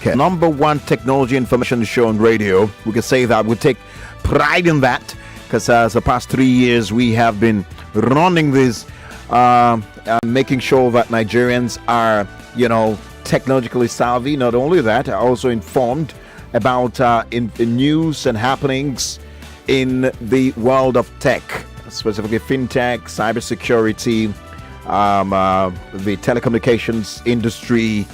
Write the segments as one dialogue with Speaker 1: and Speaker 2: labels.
Speaker 1: Tekes, number one technology information show on radio. We can say that. We take pride in that because the past 3 years we have been running this, making sure that Nigerians are, technologically savvy. Not only that, are also informed about in news and happenings in the world of tech, specifically fintech, cybersecurity, the telecommunications industry,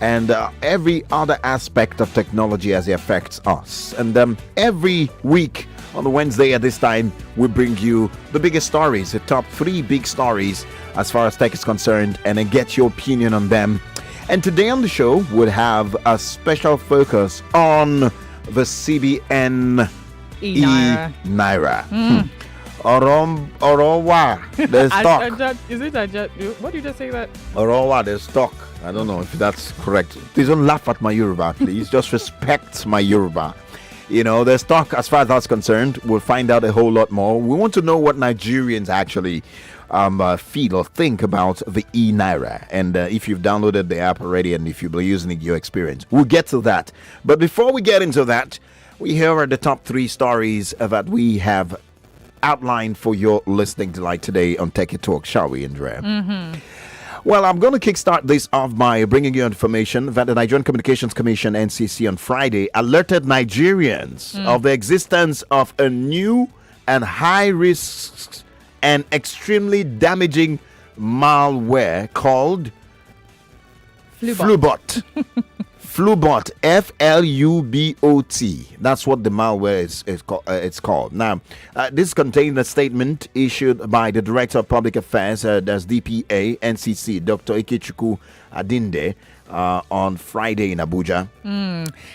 Speaker 1: and every other aspect of technology as it affects us. And every week on the Wednesday at this time, we bring you the biggest stories, the top 3 big stories as far as tech is concerned, and then get your opinion on them. And today on the show, we'll have a special focus on the CBN E-Naira. Orowa, the stock.
Speaker 2: Is it what did you just say that?
Speaker 1: Orowa, the stock. I don't know if that's correct. Please don't laugh at my Yoruba, please. Just respect my Yoruba. The stock, as far as that's concerned, we'll find out a whole lot more. We want to know what Nigerians actually feel or think about the E-Naira. And if you've downloaded the app already and if you've been using it, your experience. We'll get to that. But before we get into that, here are the top 3 stories that we have outlined for your listening delight today on Techie Talk, shall we, Andrea?
Speaker 2: Mm-hmm.
Speaker 1: Well, I'm going to kickstart this off by bringing you information that the Nigerian Communications Commission, NCC, on Friday alerted Nigerians of the existence of a new and high risk and extremely damaging malware called Flubot. Flubot, Flubot. That's what the malware it's called. Now, this contained a statement issued by the Director of Public Affairs, that's DPA, NCC, Dr. Ikechukwu Adinde, on Friday in Abuja.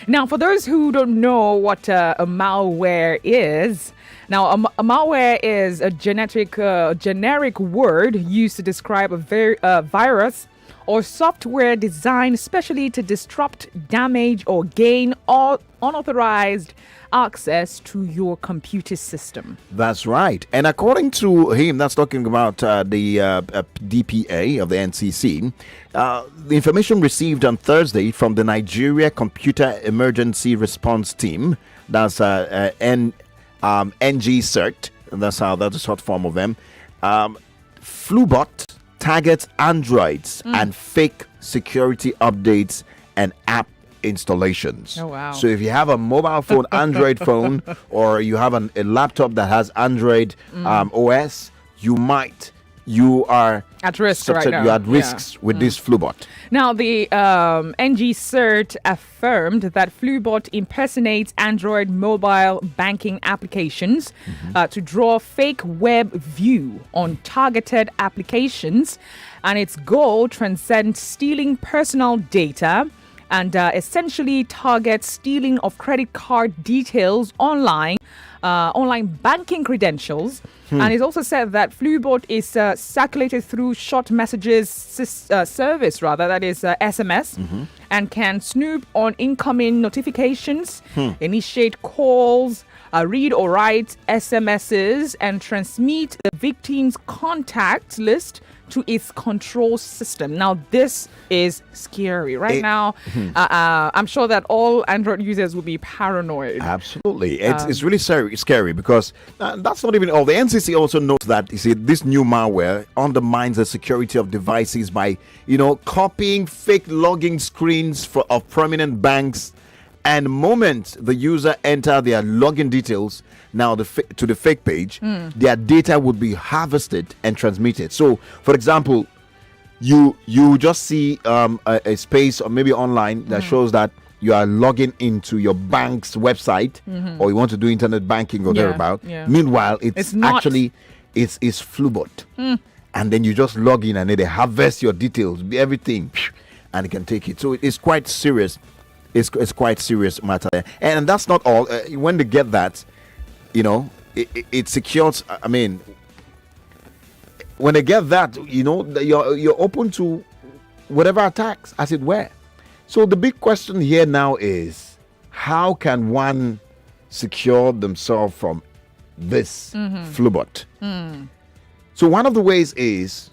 Speaker 2: Now, for those who don't know what a malware is, now a malware is a generic word used to describe a virus or software designed especially to disrupt, damage, or gain unauthorized access to your computer system.
Speaker 1: That's right. And according to him, that's talking about the DPA of the NCC, the information received on Thursday from the Nigeria Computer Emergency Response Team, that's NG CERT, that's the short form of them, Flubot targets Androids and fake security updates and app installations.
Speaker 2: Oh, wow.
Speaker 1: So if you have a mobile phone, Android phone, or you have a laptop that has Android OS, you are
Speaker 2: at risk right now.
Speaker 1: You're at risks with this Flubot.
Speaker 2: Now, the NG CERT affirmed that Flubot impersonates Android mobile banking applications to draw fake web view on targeted applications, and its goal transcends stealing personal data and essentially targets stealing of credit card details online banking credentials. And it's also said that Flubot is circulated through short messages service, that is SMS, and can snoop on incoming notifications, initiate calls, read or write SMSs, and transmit the victim's contact list to its control system. Now, this is scary. Now, I'm sure that all Android users will be paranoid.
Speaker 1: Absolutely. It's really scary because that's not even all. The NCC also notes that, you see, this new malware undermines the security of devices by, copying fake login screens of prominent banks. And the moment the user enter their login details now to the fake page, their data would be harvested and transmitted. So, for example, you just see a space or maybe online that shows that you are logging into your bank's website or you want to do internet banking or thereabout.
Speaker 2: Yeah.
Speaker 1: Meanwhile, it's actually Flubot. And then you just log in and they harvest your details, everything, and it can take it. So it's quite serious. It's quite serious matter. And that's not all. When they get that, it secures. I mean, when they get that, you're open to whatever attacks, as it were. So the big question here now is, how can one secure themselves from this Flubot? So one of the ways is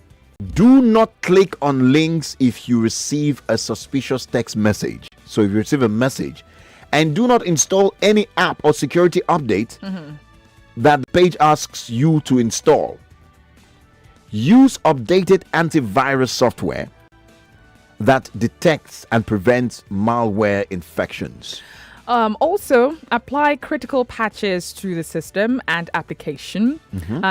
Speaker 1: Do not click on links if you receive a suspicious text message. So if you receive a message, and do not install any app or security update that the page asks you to install. Use updated antivirus software that detects and prevents malware infections.
Speaker 2: Also, apply critical patches to the system and application.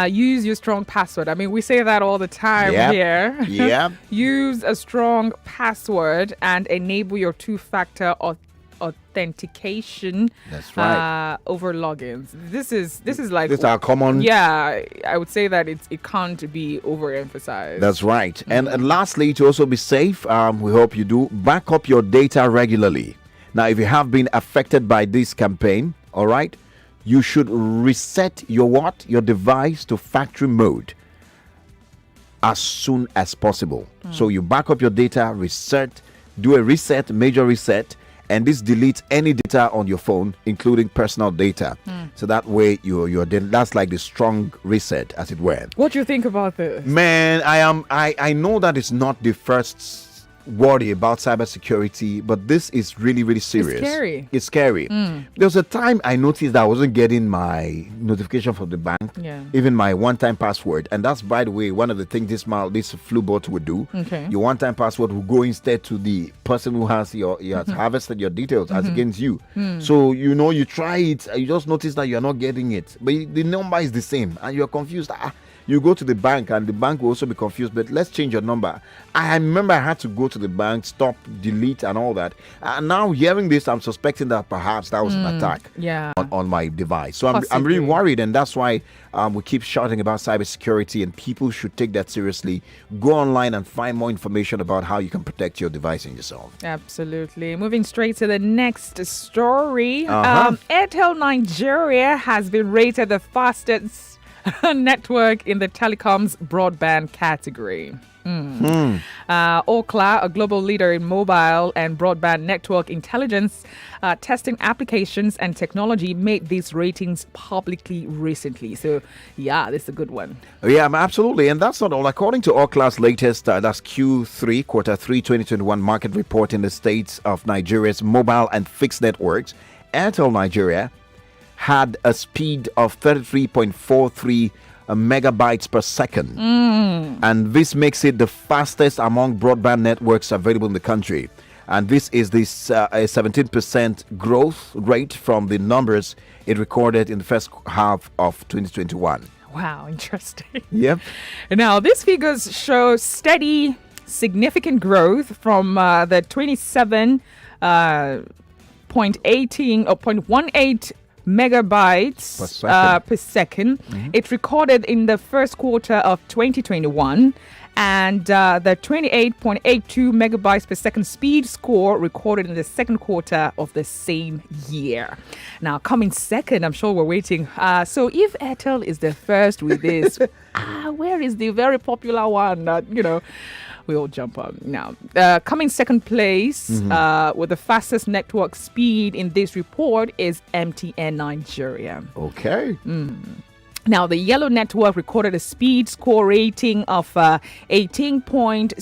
Speaker 2: Use your strong password. I mean, we say that all the time here.
Speaker 1: Yeah.
Speaker 2: Use a strong password and enable your two-factor authentication.
Speaker 1: That's right.
Speaker 2: Over logins. This is like
Speaker 1: These are common.
Speaker 2: Yeah, I would say that it can't be overemphasized.
Speaker 1: That's right. And lastly, to also be safe, we hope you do back up your data regularly. Now, if you have been affected by this campaign, all right, you should reset your device to factory mode as soon as possible. So you back up your data, do a reset, major reset, and this deletes any data on your phone, including personal data. So that way that's like the strong reset, as it were.
Speaker 2: What do you think about this?
Speaker 1: Man, I know that it's not the first worry about cybersecurity, but this is really, really serious. It's scary. There was a time I noticed that I wasn't getting my notification from the bank, even my one-time password, and that's, by the way, one of the things this flu bot would do. Your one-time password will go instead to the person who has harvested your details as against you. So you try it, you just notice that you're not getting it, but the number is the same, and you're confused. You go to the bank and the bank will also be confused, but let's change your number. I remember I had to go to the bank, stop, delete, and all that. And now hearing this, I'm suspecting that perhaps that was an attack on my device. So I'm really worried, and that's why we keep shouting about cybersecurity, and people should take that seriously. Go online and find more information about how you can protect your device and yourself.
Speaker 2: Absolutely. Moving straight to the next story. Airtel Nigeria has been rated the fastest network in the telecoms broadband category. Ookla, a global leader in mobile and broadband network intelligence, testing applications and technology, made these ratings publicly recently. So, this is a good one.
Speaker 1: Yeah, absolutely. And that's not all. According to Ookla's latest, that's Q3, quarter 3, 2021 market report in the states of Nigeria's mobile and fixed networks, Airtel Nigeria had a speed of 33.43 megabytes per second. And this makes it the fastest among broadband networks available in the country. And this is a 17% growth rate from the numbers it recorded in the first half of 2021.
Speaker 2: Wow, interesting.
Speaker 1: Yep.
Speaker 2: Now, these figures show steady, significant growth from the 0.18 megabytes per second. It recorded in the first quarter of 2021, and the 28.82 megabytes per second speed score recorded in the second quarter of the same year. Now, coming second, I'm sure we're waiting. So if Airtel is the first with this, where is the very popular one that, we all jump on now? Coming second place with the fastest network speed in this report is MTN Nigeria.
Speaker 1: Okay.
Speaker 2: Now, the yellow network recorded a speed score rating of 18.70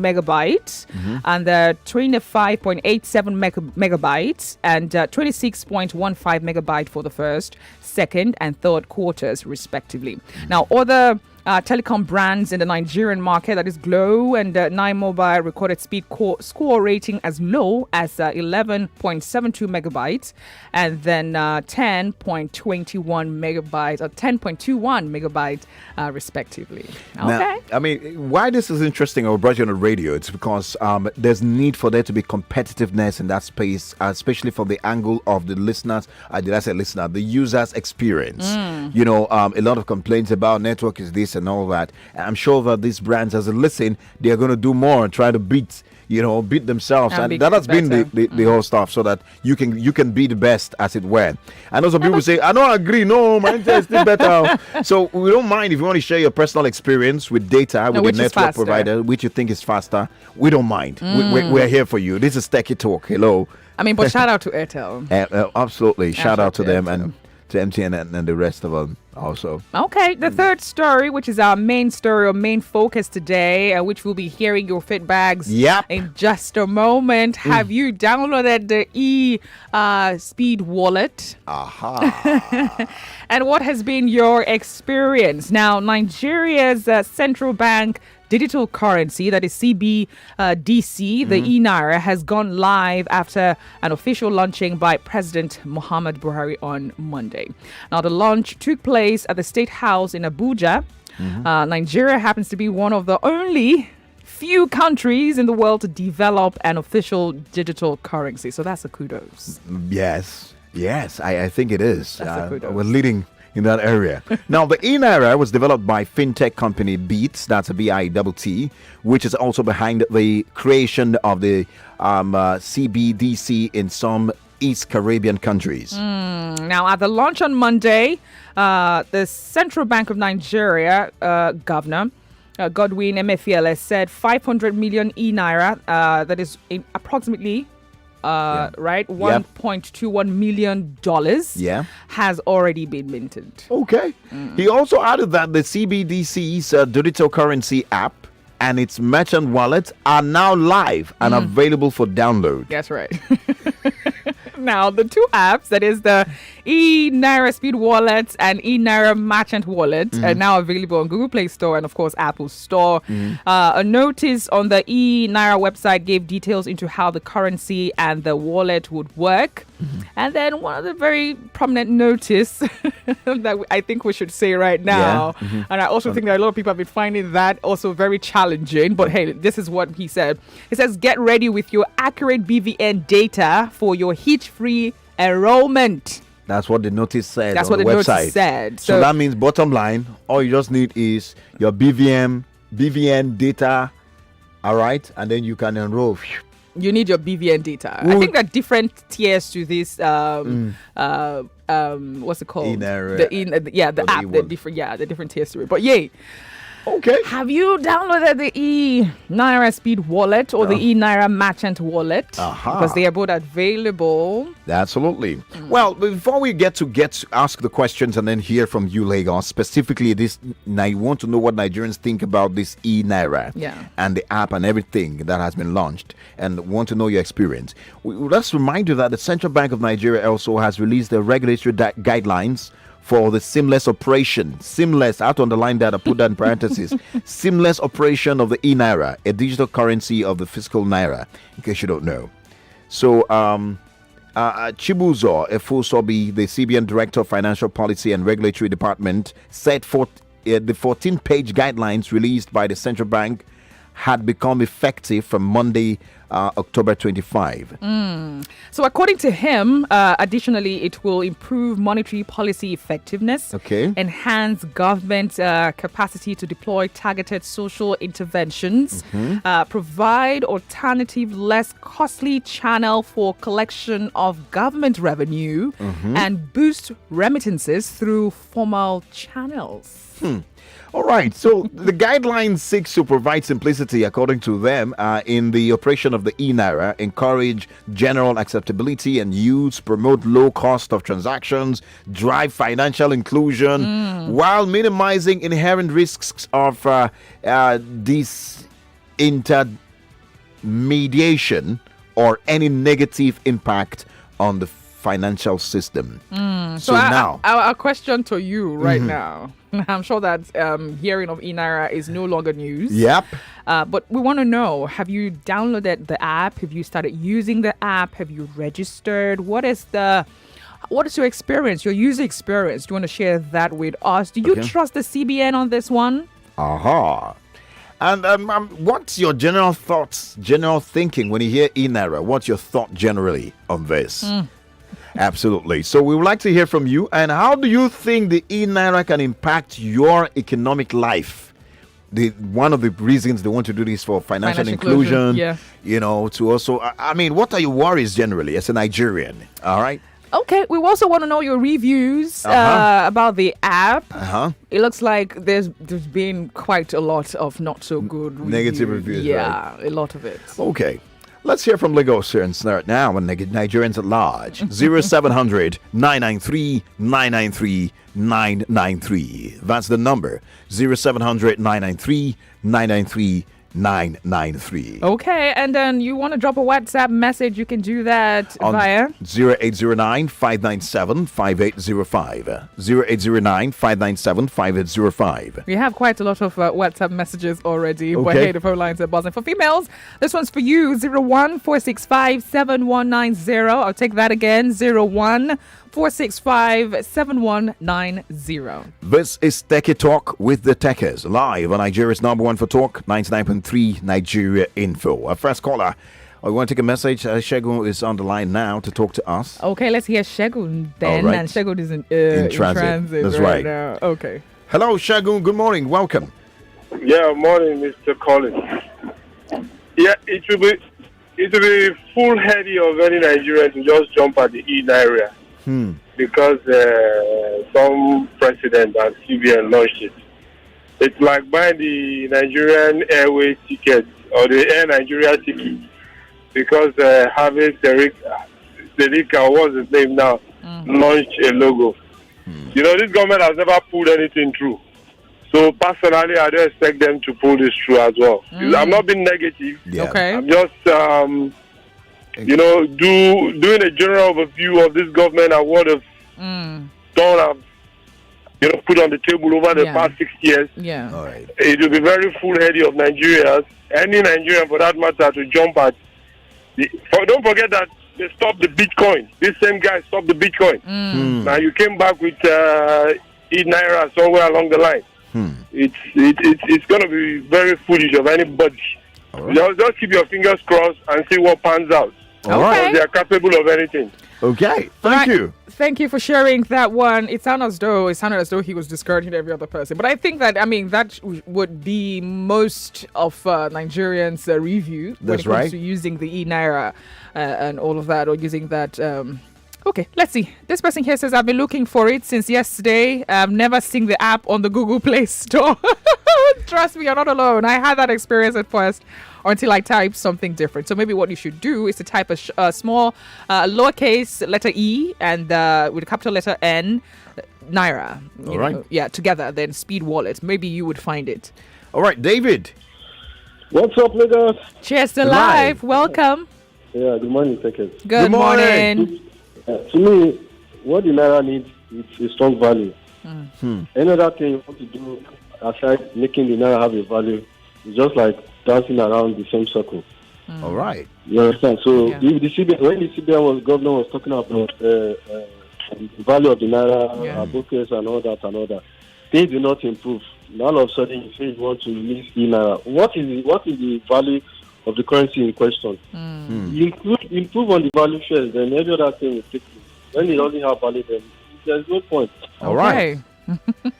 Speaker 2: megabytes, and the 25.87 megabytes, and 26.15 megabyte for the first, second, and third quarters, respectively. Now, other telecom brands in the Nigerian market, that is Glow and Nine Mobile, recorded speed score rating as low as 11.72 megabytes, and then 10.21 megabytes or 10.21 megabytes, respectively. Okay.
Speaker 1: Now, I mean, why this is interesting, or brought you on the radio, it's because there's need for there to be competitiveness in that space, especially from the angle of the listeners. The user's experience. A lot of complaints about network is this and all that. I'm sure that these brands, as a listen, they are going to do more and try to beat themselves, and that has been the whole stuff, so that you can be the best, as it were. And also people say, I don't agree, no, my interest is better. So we don't mind if you want to share your personal experience with data with the network provider, which you think is faster. We don't mind. We're here for you. This is Techie Talk. Hello.
Speaker 2: I mean, but shout out to Airtel.
Speaker 1: Absolutely, shout out to them, and to MTN and the rest of them also.
Speaker 2: Okay, the third story, which is our main story or main focus today, which we'll be hearing your feedbacks in just a moment. Have you downloaded the Speed wallet?
Speaker 1: Aha.
Speaker 2: And what has been your experience? Now, Nigeria's central bank digital currency, that is CBDC, the E-Naira, has gone live after an official launching by President Muhammad Buhari on Monday. Now, the launch took place at the State House in Abuja. Nigeria happens to be one of the only few countries in the world to develop an official digital currency. So that's a kudos.
Speaker 1: Yes, I think it is.
Speaker 2: That's a kudos.
Speaker 1: We're leading in that area. Now, the E-Naira was developed by fintech company Beats, that's a BITT, which is also behind the creation of the CBDC in some East Caribbean countries.
Speaker 2: Now, at the launch on Monday, the Central Bank of Nigeria governor, Godwin Emefiele, said 500 million E-Naira, that is approximately right? $1.21 million has already been minted.
Speaker 1: Okay. He also added that the CBDC's digital currency app and its merchant wallet are now live and available for download.
Speaker 2: That's right. Now, the two apps, that is the E-Naira Speed Wallet and E-Naira Merchant Wallet, are now available on Google Play Store and, of course, Apple Store. A notice on the E-Naira website gave details into how the currency and the wallet would work. And then one of the very prominent notice that I think we should say right now, and I also think that a lot of people have been finding that also very challenging, but hey, this is what he said. It says, get ready with your accurate BVN data for your hitch-free enrollment.
Speaker 1: That's what the notice said.
Speaker 2: That's
Speaker 1: on
Speaker 2: what the
Speaker 1: website.
Speaker 2: notice said.
Speaker 1: So that means, bottom line, all you just need is your BVN data, all right, and then you can enroll.
Speaker 2: You need your BVN data. I think there are different tiers to this. What's it called?
Speaker 1: E-Naira.
Speaker 2: The app. The different tiers to it. But yay.
Speaker 1: Okay.
Speaker 2: Have you downloaded the E-Naira Speed Wallet or the E-Naira Merchant Wallet? Because they are both available.
Speaker 1: Absolutely. Well, before we get to ask the questions and then hear from you, Lagos, specifically this, now you want to know what Nigerians think about this E-Naira and the app and everything that has been launched, and want to know your experience. Let's remind you that the Central Bank of Nigeria also has released the regulatory guidelines for the seamless operation. Seamless, I have to underline that, I put that in parentheses. Seamless operation of the E-Naira, a digital currency of the fiscal Naira, in case you don't know. So, Chibuzo Efusobi, the CBN Director of Financial Policy and Regulatory Department, said the 14-page guidelines released by the Central Bank had become effective from Monday, October 25.
Speaker 2: So according to him, additionally, it will improve monetary policy effectiveness, enhance government capacity to deploy targeted social interventions, provide alternative, less costly channel for collection of government revenue, and boost remittances through formal channels.
Speaker 1: All right, so the guidelines seeks to provide simplicity, according to them, in the operation of the E-Naira, encourage general acceptability and use, promote low cost of transactions, drive financial inclusion, while minimizing inherent risks of disintermediation or any negative impact on the financial system.
Speaker 2: So now, our question to you right now, I'm sure that hearing of E-Naira is no longer news.
Speaker 1: Yep.
Speaker 2: But we want to know, have you downloaded the app? Have you started using the app? Have you registered? What is your experience, your user experience? Do you want to share that with us? Do you trust the CBN on this one?
Speaker 1: And what's your general thoughts, general thinking when you hear E-Naira? What's your thought generally on this? Absolutely. So we would like to hear from you. And how do you think the E-Naira can impact your economic life? One of the reasons they want to do this for financial inclusion, you know, to also, I mean, what are your worries generally as a Nigerian? All right.
Speaker 2: Okay, we also want to know your reviews about the app. It looks like there's been quite a lot of not so good reviews.
Speaker 1: Negative reviews,
Speaker 2: a lot of it.
Speaker 1: Okay. Let's hear from Lagosians now and Nigerians at large. 0700 993 993 993. That's the number. 0700 993 993 993.
Speaker 2: Okay, and then you want to drop a WhatsApp message, you can do that
Speaker 1: On
Speaker 2: via
Speaker 1: 0809 597 5805. 0809 597 5805.
Speaker 2: We have quite a lot of WhatsApp messages already. But
Speaker 1: Okay.
Speaker 2: hey, the phone lines are buzzing. For females, this one's for you. 014657190. I'll take that again. 014657190.
Speaker 1: This is Techie Talk with the Tekes, live on Nigeria's number one for talk, 99.3 Nigeria Info. Our first caller, I want to take a message. Shegun is on the line now to talk to us.
Speaker 2: Okay, let's hear Shegun then.
Speaker 1: All right.
Speaker 2: And Shegun is in
Speaker 1: transit. That's right.
Speaker 2: now. Okay.
Speaker 1: Hello, Shegun. Good morning. Welcome.
Speaker 3: Yeah, morning, Mr. Collins. Yeah, it will be foolhardy of any Nigerian to just jump at the E-Naira because some president and CBN launched it. It's like buying the Nigerian Airways tickets or the Air Nigeria ticket because having Serika, what's his name now, launched a logo. You know, this government has never pulled anything through. So personally, I don't expect them to pull this through as well. I'm not being negative.
Speaker 1: Yeah.
Speaker 2: Okay.
Speaker 3: I'm just, doing a general overview of this government and what have done have, put on the table over the past 6 years.
Speaker 2: Yeah.
Speaker 1: All right.
Speaker 3: It will be very foolhardy of Nigerians, any Nigerian for that matter, to jump at. Don't forget that they stopped the Bitcoin. This same guy stopped the Bitcoin. Now you came back with E-Naira somewhere along the line. It's going to be very foolish of anybody.
Speaker 1: Right.
Speaker 3: Just keep your fingers crossed and see what pans out.
Speaker 1: All right.
Speaker 3: They are capable of anything.
Speaker 1: Okay. Thank you.
Speaker 2: Thank you for sharing that one. It sounded as though he was discouraging every other person. But I think that, that would be most of Nigerians' review when
Speaker 1: That's
Speaker 2: it comes
Speaker 1: right.
Speaker 2: to using the E-Naira and all of that, or using that. Okay, let's see. This person here says, I've been looking for it since yesterday. I've never seen the app on the Google Play Store. Trust me, you're not alone. I had that experience at first until I typed something different. So maybe what you should do is to type a small lowercase letter E and with a capital letter N, Naira.
Speaker 1: All right.
Speaker 2: Yeah, together, then Speed Wallet. Maybe you would find it.
Speaker 1: All right, David.
Speaker 3: What's up, Lagos?
Speaker 2: Cheers to
Speaker 1: Live.
Speaker 2: life. Welcome.
Speaker 3: Yeah, good morning, Tekes.
Speaker 2: Good
Speaker 1: morning.
Speaker 2: morning.
Speaker 3: To me, what the Naira needs is a strong value. Any other thing you want to do aside making the Naira have a value is just like dancing around the same circle.
Speaker 1: All right.
Speaker 3: You understand? So
Speaker 2: Yeah.
Speaker 3: if the CBN, when the CBN governor was talking about the value of the Naira, books and all that, things do not improve. All of a sudden, you say you want to release E-Naira. What is the value of the currency in question? You improve on the value shares, then every other thing will take you. When it doesn't have value, then there's no point.
Speaker 1: All right.
Speaker 2: Okay.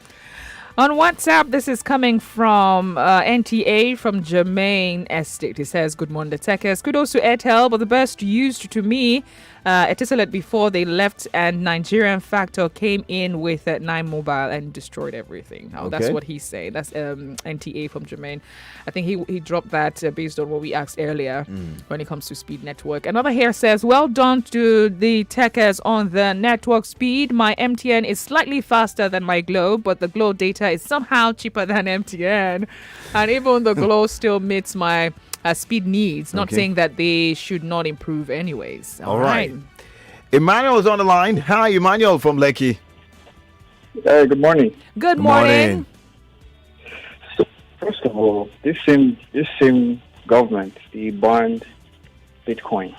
Speaker 2: On WhatsApp, this is coming from NTA from Jermaine Estate. He says, good morning, the Tekes. Kudos to Airtel, but the best used to me, Etisalat before they left, and Nigerian Factor came in with Nine Mobile and destroyed everything. Oh, That's
Speaker 1: Okay.
Speaker 2: what he's saying. That's NTA from Jermaine. I think he dropped that based on what we asked earlier when it comes to speed network. Another here says, well done to the Tekes on the network speed. My MTN is slightly faster than my Glow, but the Glow data is somehow cheaper than MTN. And even the Glow still meets my speed needs. Not
Speaker 1: Okay.
Speaker 2: saying that they should not improve anyways.
Speaker 1: All right. Emmanuel is on the line. Hi, Emmanuel from Lekki.
Speaker 4: Hey, good morning.
Speaker 2: Good morning.
Speaker 4: So, first of all, this same government, they banned Bitcoin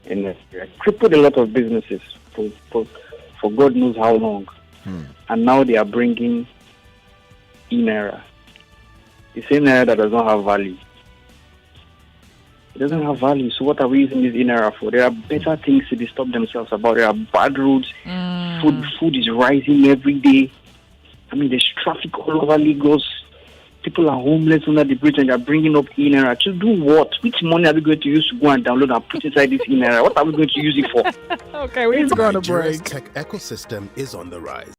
Speaker 4: in Nigeria, crippled a lot of businesses for God knows how long, and now they are bringing E-Naira, the same Naira that does not have value. It doesn't have value, so what are we using this E-Naira for? There are better things to disturb themselves about. There are bad roads. Food is rising every day. I mean, there's traffic all over Lagos. People are homeless under the bridge and they're bringing up E-Naira. To do what? Which money are we going to use to go and download and put inside this E-Naira? What are we going to use it for?
Speaker 2: Okay, we need to go on a
Speaker 5: Nigeria's
Speaker 2: break.
Speaker 5: tech ecosystem is on the rise.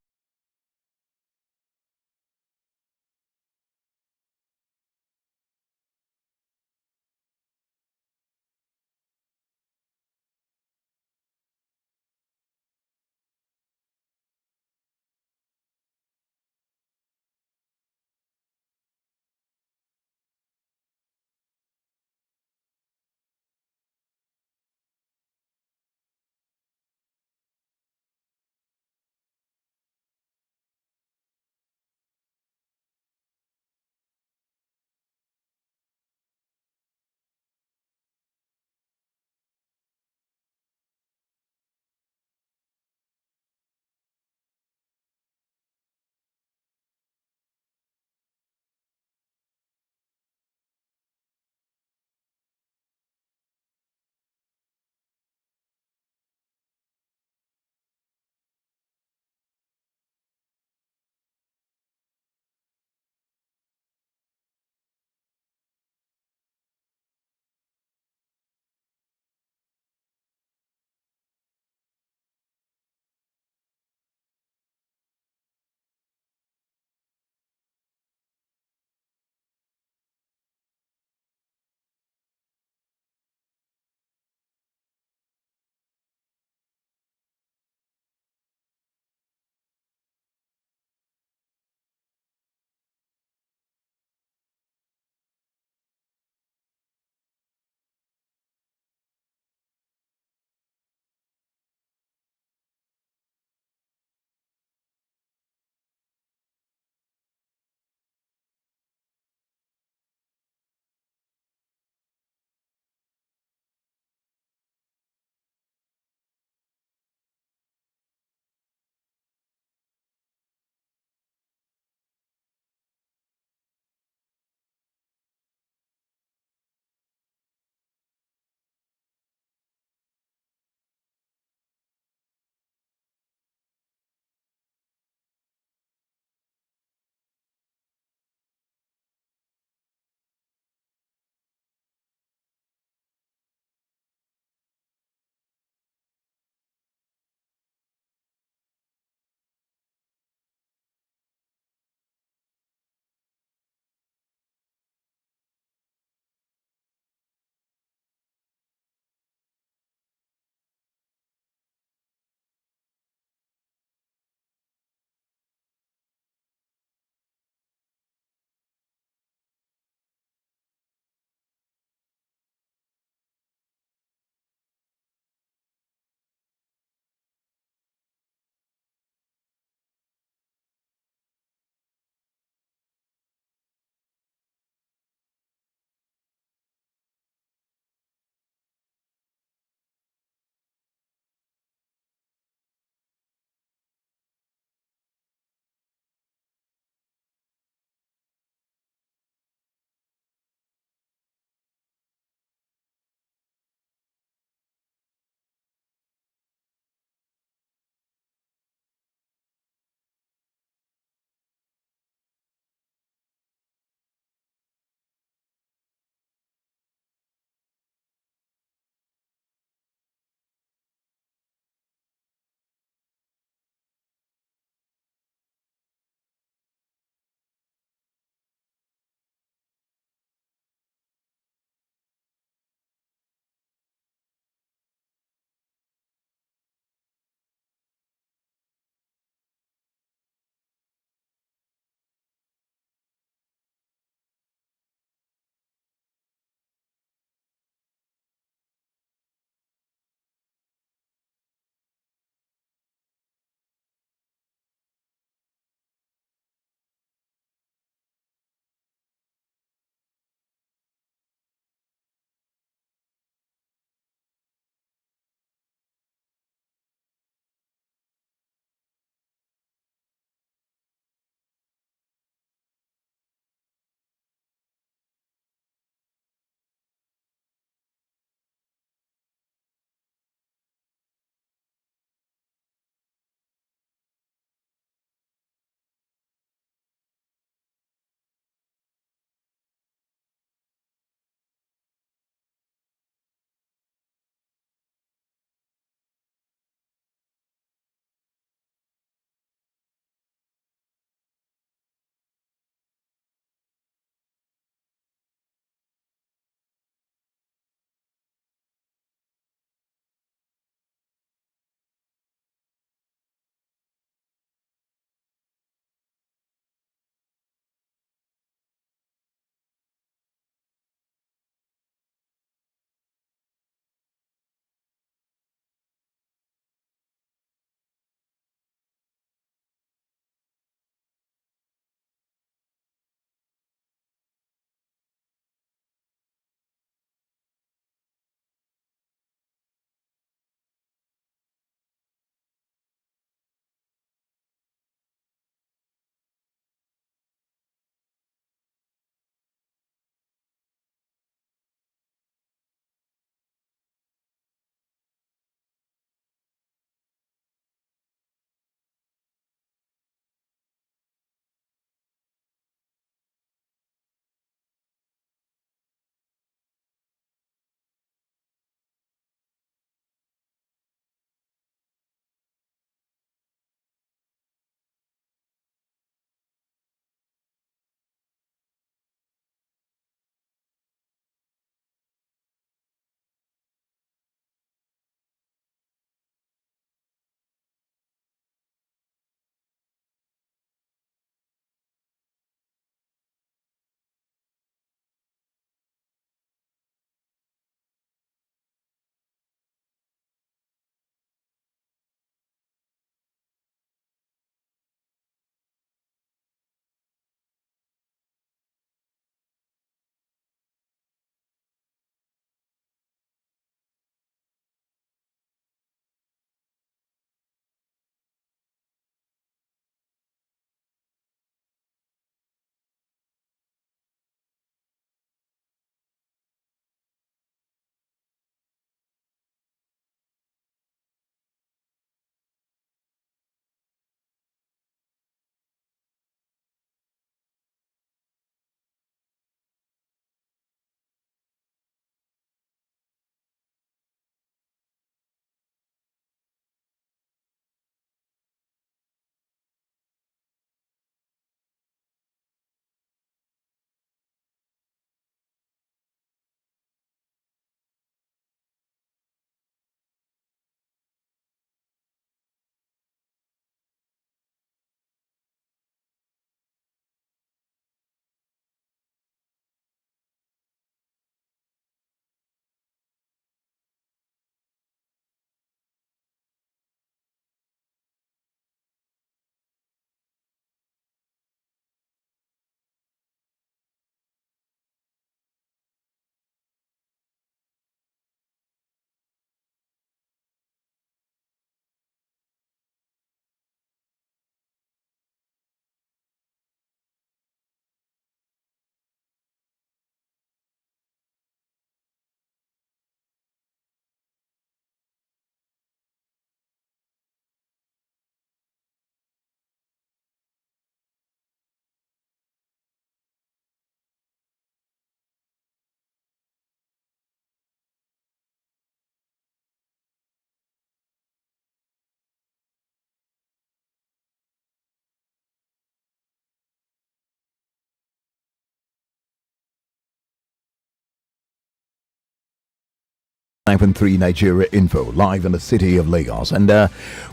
Speaker 1: 9.3 Nigeria Info, live in the city of Lagos. And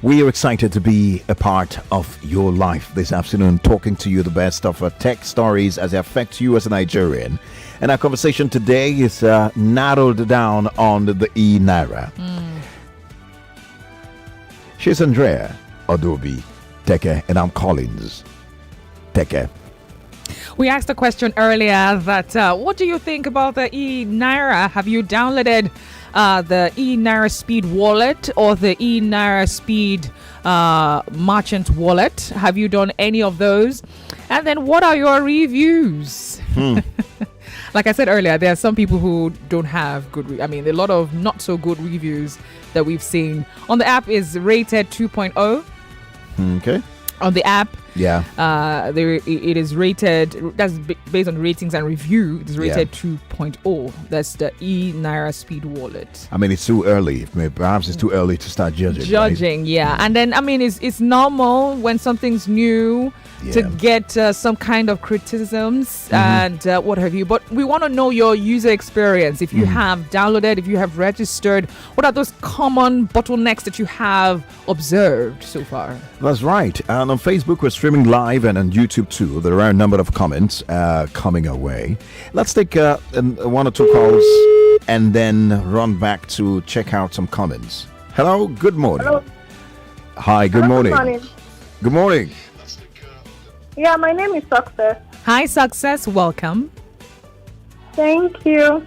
Speaker 1: we are excited to be a part of your life this afternoon, talking to you the best of tech stories as they affect you as a Nigerian. And our conversation today is narrowed down on the E-Naira. She's Andrea Odobi Tekes, and I'm Collins Tekes.
Speaker 2: We asked a question earlier that what do you think about the E-Naira? Have you downloaded the E-Naira Speed wallet or the E-Naira Speed merchant wallet? Have you done any of those? And then what are your reviews? Like I said earlier, there are some people who don't have good, a lot of not so good reviews that we've seen. On the app is rated 2.0.
Speaker 1: Okay.
Speaker 2: On the app,
Speaker 1: yeah,
Speaker 2: it is rated, that's based on ratings and review, it is rated 2.0. That's the E-Naira Speed wallet.
Speaker 1: It's too early. Perhaps it's too early to start judging. Right?
Speaker 2: Yeah. And then it's normal when something's new to get some kind of criticisms and what have you. But we want to know your user experience. If you have downloaded, if you have registered, what are those common bottlenecks that you have observed so far?
Speaker 1: That's right. And on Facebook, we're streaming live, and on YouTube too. There are a number of comments coming our way. Let's take one or two calls and then run back to check out some comments. Hello, good morning.
Speaker 6: Hello.
Speaker 1: Hi, good morning.
Speaker 6: Good morning.
Speaker 1: Good morning.
Speaker 6: Yeah, my name is Success.
Speaker 2: Hi, Success. Welcome.
Speaker 6: Thank you.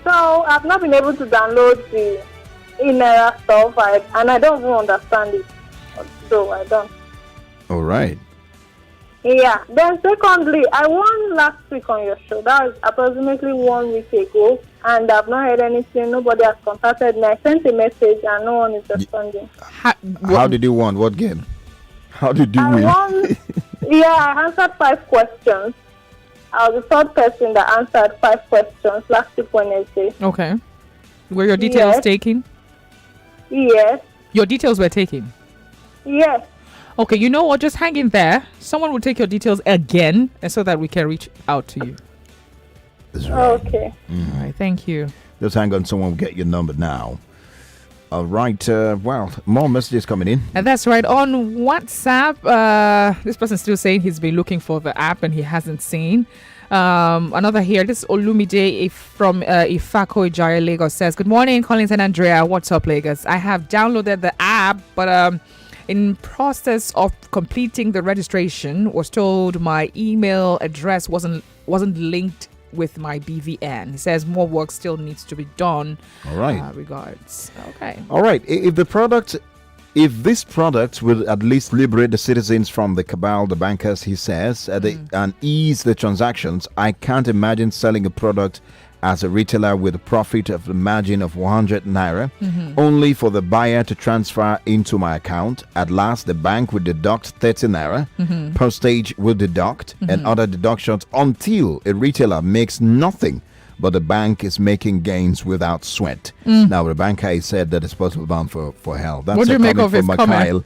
Speaker 6: So, I've not been able to download the E-Naira stuff, and I don't even understand it. So, I don't.
Speaker 1: All right.
Speaker 6: Yeah. Then, secondly, I won last week on your show. That was approximately 1 week ago, and I've not heard anything. Nobody has contacted me. I sent a message, and no one is responding.
Speaker 1: How did you win? What game? How did you win?
Speaker 6: I answered 5 questions. I was the third person that answered 5 questions last week Wednesday.
Speaker 2: Okay. Were your details taken?
Speaker 6: Yes.
Speaker 2: Your details were taken?
Speaker 6: Yes.
Speaker 2: Okay, you know what? Just hang in there. Someone will take your details again, and so that we can reach out to you.
Speaker 1: That's right.
Speaker 6: Okay.
Speaker 2: All right, thank you.
Speaker 1: Just hang on. Someone will get your number now. All right. Well, more messages coming in.
Speaker 2: And that's right. On WhatsApp, this person's still saying he's been looking for the app and he hasn't seen. Another here, this is Olumide from Ifako Ijaya, Lagos, says, good morning, Collins and Andrea. What's up, Lagos? I have downloaded the app, but in process of completing the registration, was told my email address wasn't linked with my BVN. He says more work still needs to be done.
Speaker 1: All right.
Speaker 2: Regards. Okay.
Speaker 1: All right. If this product will at least liberate the citizens from the cabal, the bankers, he says, and ease the transactions, I can't imagine selling a product as a retailer with a profit of a margin of 100 naira, only for the buyer to transfer into my account. At last, the bank will deduct 30 naira, postage will deduct, and other deductions until a retailer makes nothing, but the bank is making gains without sweat. Now, the banker has said that it's possible bound for hell. That's
Speaker 2: what do you make of his comment?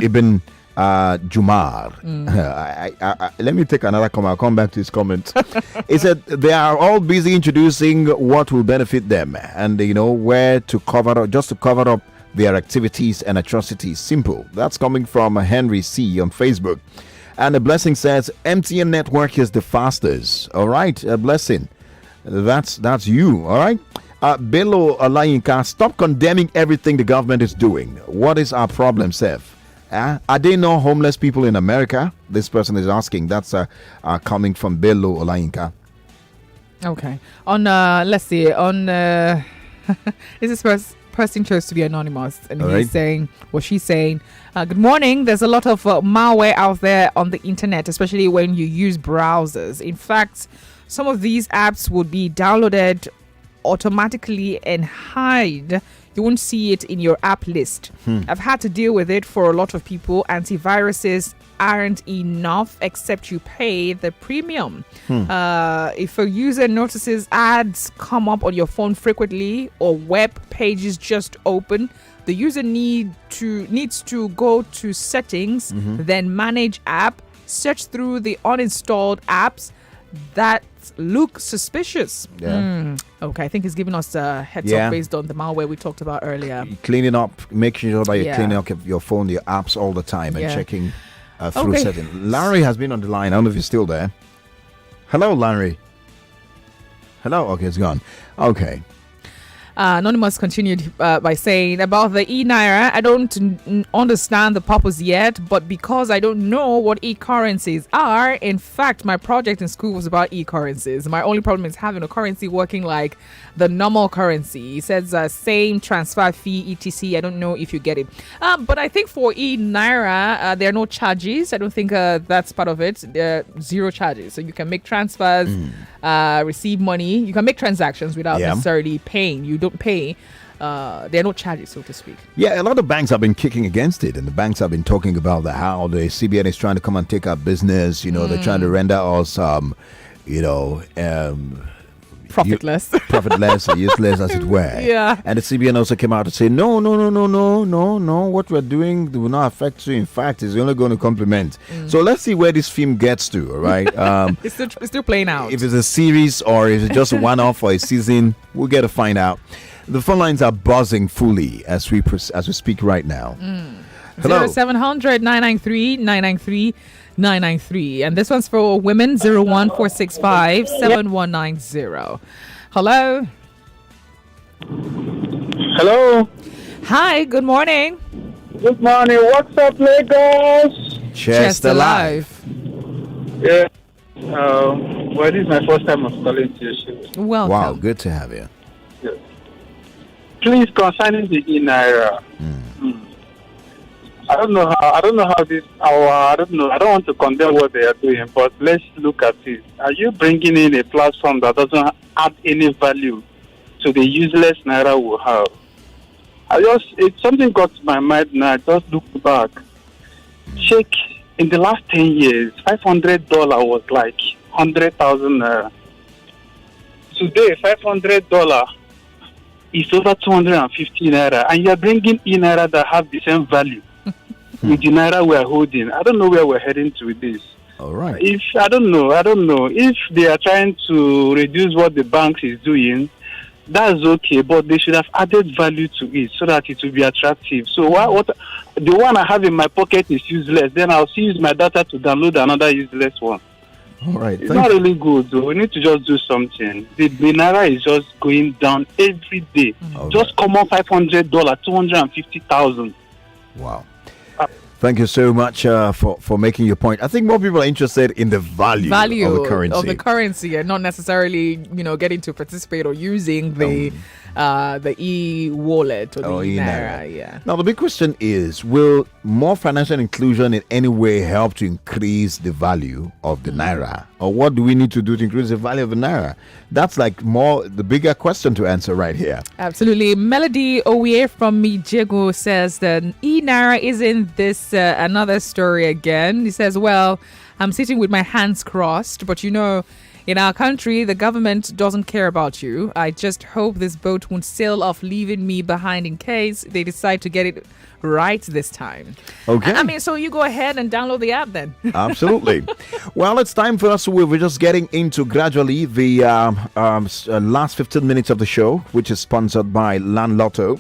Speaker 1: Ibn Jumar. Let me take another comment. I'll come back to his comment. He said they are all busy introducing what will benefit them, and where to cover up, just to cover up their activities and atrocities. Simple. That's coming from Henry C on Facebook. And a blessing says MTN network is the fastest. All right, a blessing. That's you. All right. Bello Alayinka, stop condemning everything the government is doing. What is our problem, Seth? Are there no homeless people in America? This person is asking. That's coming from Bello Olayinka.
Speaker 2: Okay. On let's see. On this person chose to be anonymous, and he's saying, well, she's saying, good morning. There's a lot of malware out there on the internet, especially when you use browsers. In fact, some of these apps would be downloaded automatically and hide. You won't see it in your app list. I've had to deal with it for a lot of people. Antiviruses aren't enough except you pay the premium. If a user notices ads come up on your phone frequently or web pages just open, the user needs to go to settings, then manage app, search through the uninstalled apps, that look suspicious.
Speaker 1: Yeah.
Speaker 2: Okay, I think he's giving us a heads
Speaker 1: Yeah.
Speaker 2: up based on the malware we talked about earlier.
Speaker 1: Cleaning up, making sure that you're
Speaker 2: Yeah.
Speaker 1: cleaning up your phone, your apps all the time, and
Speaker 2: Yeah.
Speaker 1: checking through
Speaker 2: Okay.
Speaker 1: settings. Larry has been on the line. I don't know if he's still there. Hello, Larry. Hello. Okay, it's gone. Okay.
Speaker 2: Anonymous continued by saying about the E-Naira, I don't understand the purpose yet, but because I don't know what e-currencies are, in fact, my project in school was about e-currencies. My only problem is having a currency working like the normal currency. He says same transfer fee, etc. I don't know if you get it. But I think for E-Naira, there are no charges. I don't think that's part of it. There are zero charges. So you can make transfers, receive money. You can make transactions without necessarily paying. You don't pay. There are no charges, so to speak.
Speaker 1: Yeah, a lot of banks have been kicking against it, and the banks have been talking about how the CBN is trying to come and take our business. You know, they're trying to render us,
Speaker 2: Profitless.
Speaker 1: profitless or useless, as it were.
Speaker 2: Yeah.
Speaker 1: And the CBN also came out to say, no. What we're doing will not affect you. In fact, it's only going to complement. So let's see where this film gets to. All right.
Speaker 2: It's still playing out.
Speaker 1: If it's a series or if it's just a one-off or a season, we'll get to find out. The phone lines are buzzing fully as we speak right now. Hello.
Speaker 2: 0700 993 993 993. And this one's for women 01465 7190. Hello.
Speaker 4: Hello.
Speaker 2: Hi, good morning.
Speaker 4: Good morning. What's up, Lagos?
Speaker 1: Chester Live.
Speaker 4: Yeah. Well, this is my first time of calling to your show.
Speaker 2: Welcome.
Speaker 1: Wow, good to have you.
Speaker 4: Yeah. Please, concerning the E-Naira. I don't know how this. I don't know. I don't want to condemn what they are doing, but let's look at it. Are you bringing in a platform that doesn't add any value to the useless naira we have? Something got to my mind now. I just looked back. Check in the last 10 years, $500 was like 100,000 naira. Today, $500 is over 250 naira, and you are bringing in naira that have the same value. With the naira we are holding, I don't know where we're heading to with this.
Speaker 1: All right.
Speaker 4: I don't know. If they are trying to reduce what the banks is doing, that's okay, but they should have added value to it so that it will be attractive. So what the one I have in my pocket is useless, then I'll still use my data to download another useless one.
Speaker 1: All right.
Speaker 4: It's not really good, though. We need to just do something. The naira is just going down every day. Just come on $500, 250,000.
Speaker 1: Wow. Thank you so much for making your point. I think more people are interested in the value of the currency.
Speaker 2: And not necessarily, getting to participate or using the e-wallet or the E-Naira. Yeah.
Speaker 1: Now, the big question is, will more financial inclusion in any way help to increase the value of the naira? Or what do we need to do to increase the value of the naira? That's like the bigger question to answer right here.
Speaker 2: Absolutely. Melody Owie from Mijego says that E-Naira isn't this another story again. He says, well, I'm sitting with my hands crossed, but in our country, the government doesn't care about you. I just hope this boat won't sail off, leaving me behind in case they decide to get it right this time.
Speaker 1: Okay.
Speaker 2: So you go ahead and download the app then.
Speaker 1: Absolutely. Well, it's time for us. We're just getting into gradually the last 15 minutes of the show, which is sponsored by Land Lotto.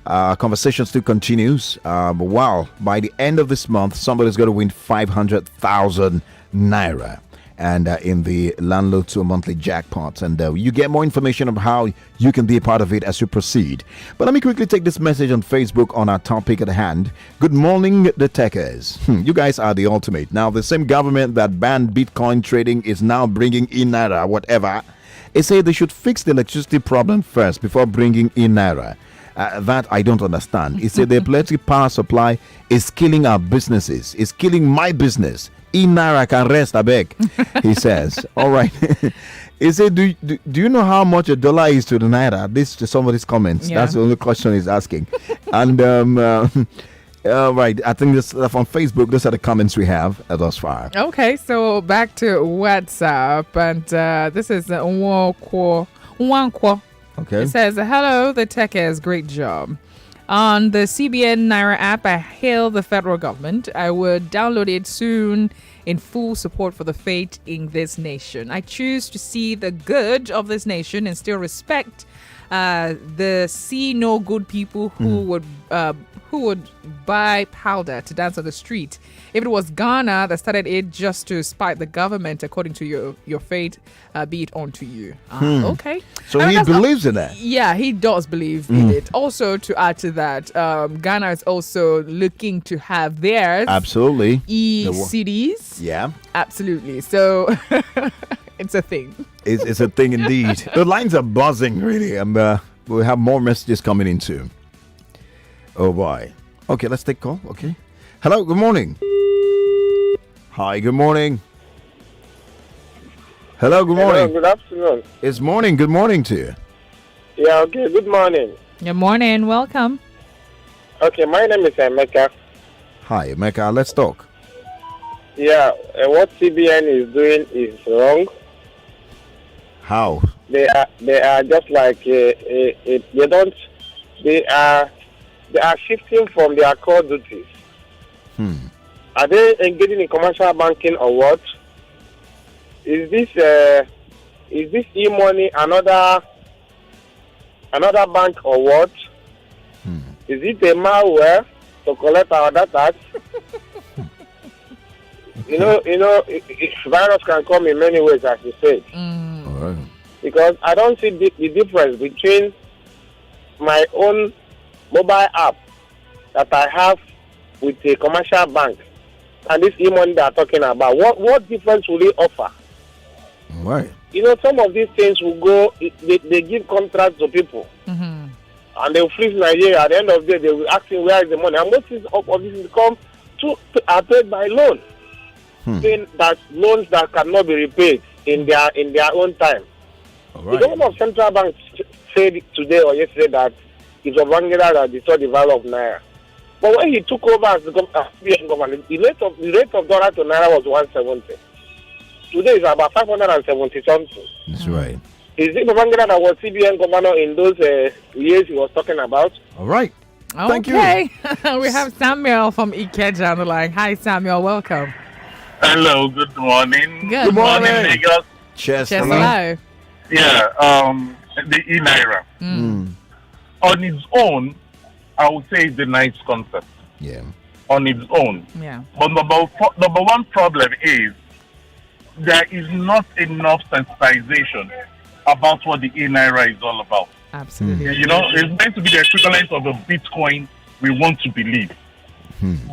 Speaker 1: Conversation still continues. But by the end of this month, somebody's going to win 500,000 naira. And in the Land Lotto monthly jackpot. And you get more information on how you can be a part of it as you proceed. But let me quickly take this message on Facebook on our topic at hand. Good morning, the Tekes. You guys are the ultimate. Now, the same government that banned Bitcoin trading is now bringing in Naira, whatever. They say they should fix the electricity problem first before bringing in Naira. That I don't understand. He said the electric power supply is killing our businesses. It's killing my business. E-Naira can rest, I beg, he says. All right. He said, do you know how much a dollar is to the Naira? This to somebody's comments. Yeah. That's the only question he's asking. And, right, I think this from Facebook. Those are the comments we have thus far.
Speaker 2: Okay, so back to WhatsApp. And this is Nwankwo. Okay. It says, hello, the Tekes, great job. On the CBN Naira app, I hail the federal government. I would download it soon in full support for the faith in this nation. I choose to see the good of this nation and still respect the see no good people who would buy powder to dance on the street. If it was Ghana that started it just to spite the government, according to your fate, be it unto you. Okay.
Speaker 1: So he believes in that.
Speaker 2: Yeah, he does believe in it. Also, to add to that, Ghana is also looking to have theirs.
Speaker 1: Absolutely.
Speaker 2: E-cities.
Speaker 1: Yeah.
Speaker 2: Absolutely. So it's a thing.
Speaker 1: It's a thing indeed. The lines are buzzing, really. And we'll have more messages coming in soon. Oh, boy. Okay, let's take call. Okay. Hello, good morning. Hi, good morning. Hello, good morning.
Speaker 3: Hello, good afternoon.
Speaker 1: It's morning. Good morning to you.
Speaker 3: Yeah, okay, good morning.
Speaker 2: Good morning. Welcome.
Speaker 3: Okay, my name is Emeka.
Speaker 1: Hi, Emeka. Let's talk.
Speaker 3: Yeah, what CBN is doing is wrong.
Speaker 1: How?
Speaker 3: They are just like they are shifting from their core duties. Are they engaging in commercial banking or what? Is this e-money another bank or what? Is it a malware to collect our data? You know, virus can come in many ways, as you said.
Speaker 1: All right.
Speaker 3: Because I don't see the difference between my own mobile app that I have with a commercial bank and this e-money they are talking about. What difference will it offer?
Speaker 1: Right.
Speaker 3: You know, some of these things will go, they give contracts to people. And they will freeze Nigeria. At the end of the day, they will ask him where is the money. And most of this come are paid by loan. Saying that loans that cannot be repaid in their own time.
Speaker 1: All right.
Speaker 3: The governor of Central Bank said today or yesterday that it was Bangladesh that destroyed the value of Naira. But when he took over as the government, the rate of dollar to Naira was 170. Today is about 570 something.
Speaker 1: That's right.
Speaker 3: Is it Bangladesh that was CBN governor in those years he was talking about?
Speaker 1: All right. Thank you.
Speaker 2: We have Samuel from Ikeja on the line. Hi, Samuel. Welcome.
Speaker 7: Hello, good morning.
Speaker 2: Good
Speaker 1: morning.
Speaker 7: Lagos.
Speaker 1: Cheers.
Speaker 2: Hello.
Speaker 7: Yeah, the E-Naira. On its own, I would say it's a nice concept.
Speaker 1: Yeah.
Speaker 7: On its own.
Speaker 2: Yeah.
Speaker 7: But number one problem is there is not enough sensitization about what the E-Naira is all about.
Speaker 2: Absolutely.
Speaker 7: You know, it's meant to be the equivalent of a Bitcoin we want to believe.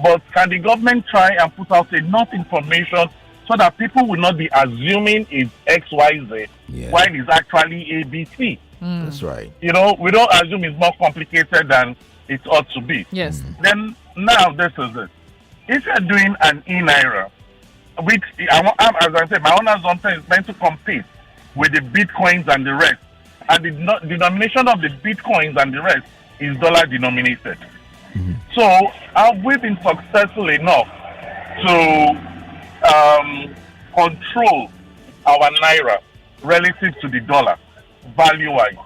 Speaker 7: But can the government try and put out enough information so that people will not be assuming it's XYZ while it's actually ABC?
Speaker 1: That's right.
Speaker 7: You know, we don't assume it's more complicated than it ought to be.
Speaker 2: Yes.
Speaker 7: Then now this is it. If you're doing an E-Naira, which, as I said, my own assumption is meant to compete with the Bitcoins and the rest. And the denomination of the Bitcoins and the rest is dollar denominated. So have we been successful enough to control our Naira relative to the dollar, value-wise?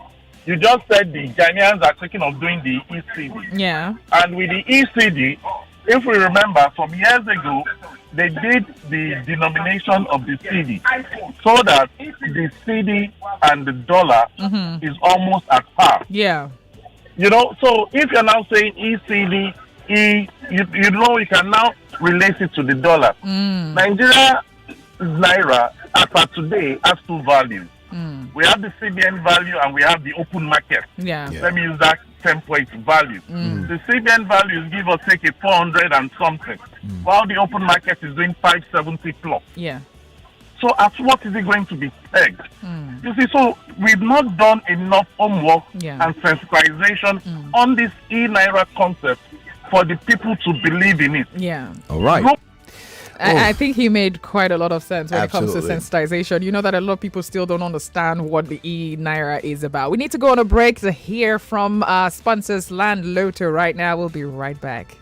Speaker 7: You just said the Ghanaians are thinking of doing the ECD.
Speaker 2: Yeah.
Speaker 7: And with the ECD, if we remember, some years ago, they did the denomination of the CD so that the CD and the dollar is almost at par.
Speaker 2: Yeah.
Speaker 7: You know, so if you're now saying ECD, you know, you can now relate it to the dollar. Nigeria Naira, as of today, has two values. We have the CBN value and we have the open market.
Speaker 2: Yeah.
Speaker 7: Let me use that template value. The CBN values give or take a 400 and something, while the open market is doing 570 plus.
Speaker 2: Yeah.
Speaker 7: So at what is it going to be pegged? You see, so we've not done enough homework and sensitization on this E-Naira concept for the people to believe in it.
Speaker 2: Yeah.
Speaker 1: All right.
Speaker 7: No.
Speaker 2: I think he made quite a lot of sense when it comes to
Speaker 1: Absolutely.
Speaker 2: sensitization. You know that a lot of people still don't understand what the E-Naira is about. We need to go on a break to hear from sponsors Land Lotto right now. We'll be right back.